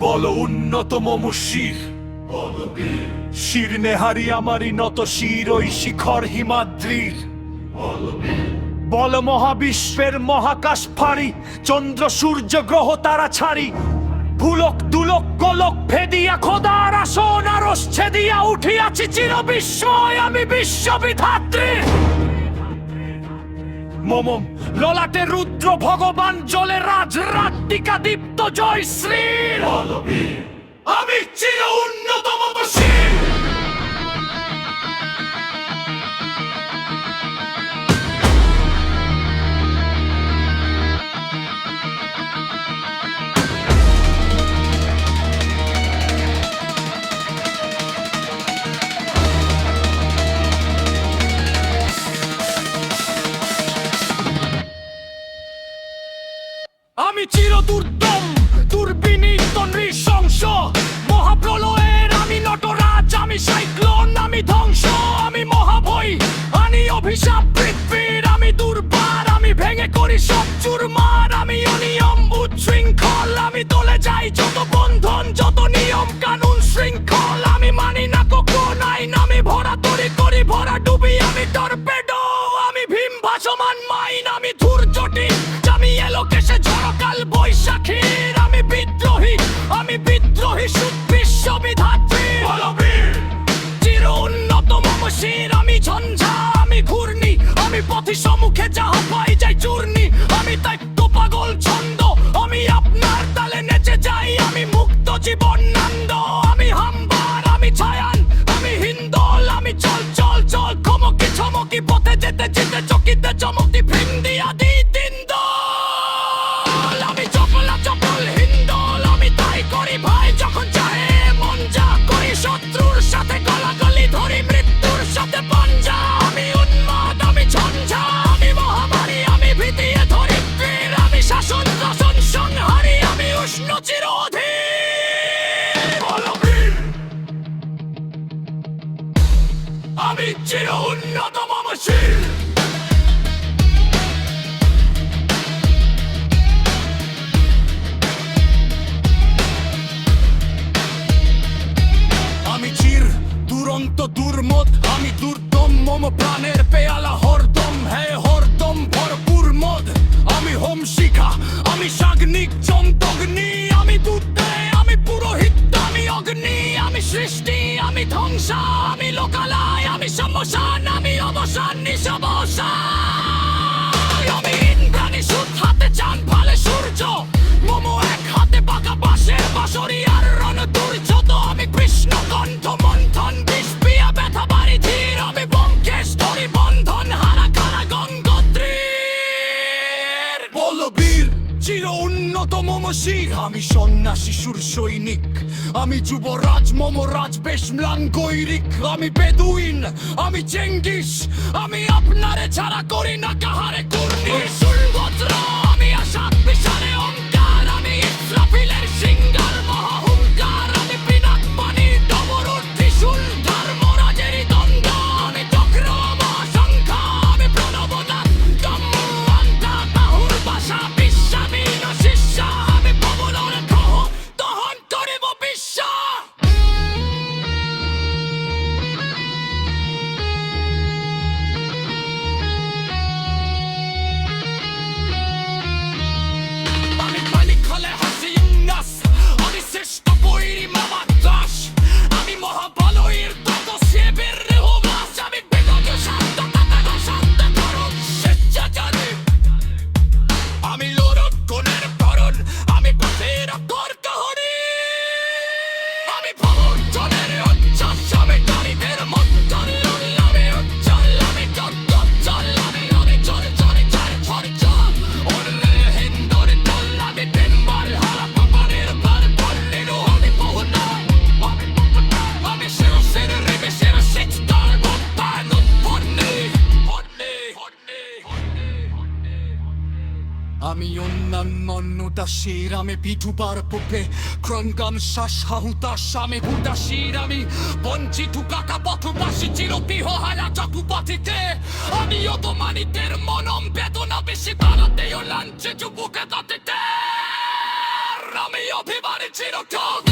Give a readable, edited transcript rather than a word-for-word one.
বলো উন্নত মম শির, শির নেহারি আমারি নত শির ওই শিখর হিমাদ্রির। বল মহাবিশ্বের মহাকাশ ফাড়ি, চন্দ্র সূর্য গ্রহ তারা ছাড়ি, ভুলক দুলক গোলক ভেদিয়া খোদার আসন আরশ ছেদিয়া উঠিয়াছি চির বিস্ময় আমি বিশ্ববিধাত্রী। মমম ললাটে রুদ্র ভগবান জলে রাজ রাত্রিকা দীপ্ত জয় শ্রীর। আমি চির উন্নতম শির। আমি চির দুর্দম দুর্বিনীত নৃশংস মহাপ্রলয়ের আমি নটরাজ, আমি সাইক্লোন, আমি ধ্বংস, আমি মহাভয়, আমি অভিশাপ পৃথিবীর, আমি দুর্বার, আমি ভেঙে করি সব চুরমার, আমি অনিয়ম উচ্ছৃঙ্খল, আমি তোলে যাই যত বন্ধন যত নিয়ম কানুন শৃঙ্খল, আমি মানি না কখন আইন, আমি ভরা তরি করি ভরা ডুবি, আমি টর্পেডো, আমি ভীম ভাসমান মাইন, আমি ধূর্জটি আমি এলোকেশে ঝড়কাল বৈশাখীর, আমি বিদ্রোহী বিশ্ববিধাত্রী। চির উন্নত মম শির, আমি ঝঞ্ঝা, আমি ঘূর্ণি, আমি পথি সম্মুখে যাহা পাই যাই চূর্ণি, আমি দায়িত্ব পাগল ছন্দ, আমি আপনার তালে নেচে যাই, আমি মুক্ত জীবন নন্দ, আমি হাম্বার, আমি ছায়ান, আমি হিন্দল, আমি চল চল চল খমকি ছমকি পথে যেতে যেতে চকিতে চমকি ভীম দিয়া দি দিন দল, আমি চপলা চপল হিন্দল, আমি তাই করি ভাই যখন চাহে মন যা করি, শত্রুর সাথে গলাগলি ধরি মৃত্যুর সাথে পাঞ্জা, আমি উন্মাদ, আমি ঝঞ্ঝা, আমি মহামারী, আমি ভীতিয়ে ধরিত্রীর, আমি শাসন শাসন সংহারি, আমি উষ্ণ চিরধীর। আমি চির উন্নত মম শির। আমি চির দুরন্ত দুর্মদ, আমি দুর্দম মম প্রাণের পেয়ালা হরদম, হ্যাঁ হরদম ভরপুর মদ, আমি হোম শিখা, আমি সাগ্নিক চমদগ্নি, আমি দুধে, আমি পুরোহিত, আমি অগ্নি, আমি সৃষ্টি, আমি ধ্বংসা, আমি লোকালয়, আমি সমসান, আমি অবসান নিশবসান, আমি ইন্দ্রাণী সুদ হাতে চাঁদ ভালে সূর্য, মম এক হাতে বাঁকা বাঁশের বাঁশরি আর রণ দুর্যত, আমি কৃষ্ণ কণ্ঠ মন্থন বিষ পিয়া ব্যথা বাড়ি ধীর, আমি বঙ্কেশ ধরি বন্ধন হারা কারা গঙ্গোত্রীর। বলবীর চির উন্নত মম শির, আমি সন্ন্যাসী সুর সৈনিক, আমি যুবরাজ মম রাজ বেশ ম্লান গৈরিক, আমি বেদুইন, আমি চেঙ্গিস, আমি আপনারে ছাড়া করি না কাহারে কুর্নি সুলভদ্র, আমি আসাদ বিশালে অঙ্কার, আমি ইসরাফিলের সিঙ্গার মহাহুঙ্কার, আমি পিনাকপানি ডবরুর ত্রিশূল ধর্মরাজেরই দ্বন্দ্ব, আমি চক্র মহাশঙ্খা, আমি প্রণবনাথ গম্য আন্তা তাহুর বাসা বিশ্বামীন শিষ্যা, আমি পবনের গ্রহ দহন করিব বিশ্ব। আমি মালিক হলে হাসি ইংনাস, আমি শ্রেষ্ঠ বৈরী মামা দাস, আমি মহাবলয়ের তত সেবের রেহবাস, আমি বিগত শান্ত তাতা শান্ত করুন স্বেচ্ছাচারী, আমি লড়ক্ষণের করণ, আমি পথের আকর কাহনী, আমি ভবজনের উচ্ছ্বাস, আমি নারীদের মন্থন আমি উজ্জ্বল, আমি চল আমি চল চল চল চল চল ওরে হিন্দর দল, আমি বেম্বল হারা পাপানের বার বললেন আমি বহুনা, আমি শিরসের রেবে শির সিস্টার গোপাল পন্নে পন্নে পন্নে। আমি অন্যান্য দাসীর, আমি পিঠুবার পোপে ক্রঙ্গাম শ্বাস হাহুতাস, আমি ভূতাশীর, আমি বঞ্চিতু কাকা পথবাসী চিরতিহ হারা চকুপথিতে, আমি অপমানিতের মনম বেদনা বেশি তারাতেও লাঞ্চে যুবকে তাতে চিরকাল